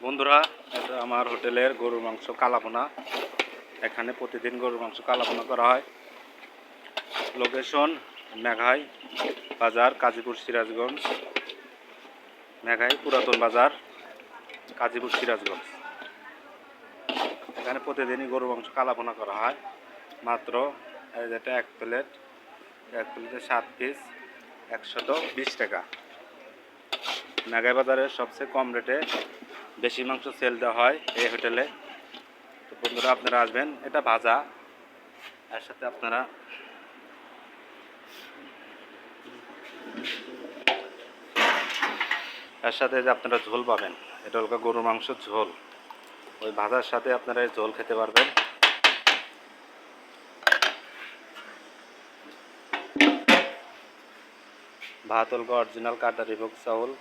বন্ধুরা, এটা আমার হোটেলের গরুর মাংস কালাভুনা। এখানে প্রতিদিন গরুর মাংস কালাভুনা করা হয়। লোকেশন মেঘাই বাজার, কাজীপুর, সিরাজগঞ্জ। মেঘাই পুরাতন বাজার, কাজীপুর, সিরাজগঞ্জ। এখানে প্রতিদিনই গরুর মাংস কালাভুনা করা হয়। মাত্র যেটা এক প্লেটে 7 পিস, 120 টাকা। মেঘাই বাজারের সবচেয়ে কম রেটে বেশি মাংস সেল দেওয়া হয় এই হোটেলে। তো বন্ধুরা, আপনারা আসবেন। এটা ভাজা, এর সাথে আপনারা যে আপনারা ঝোল পাবেন। এটা হলো গরুর মাংস ঝোল। ওই ভাজার সাথে আপনারা এই ঝোল খেতে পারবেন। ভাত হলো অরিজিনাল কাটারি ভোগ চাউল।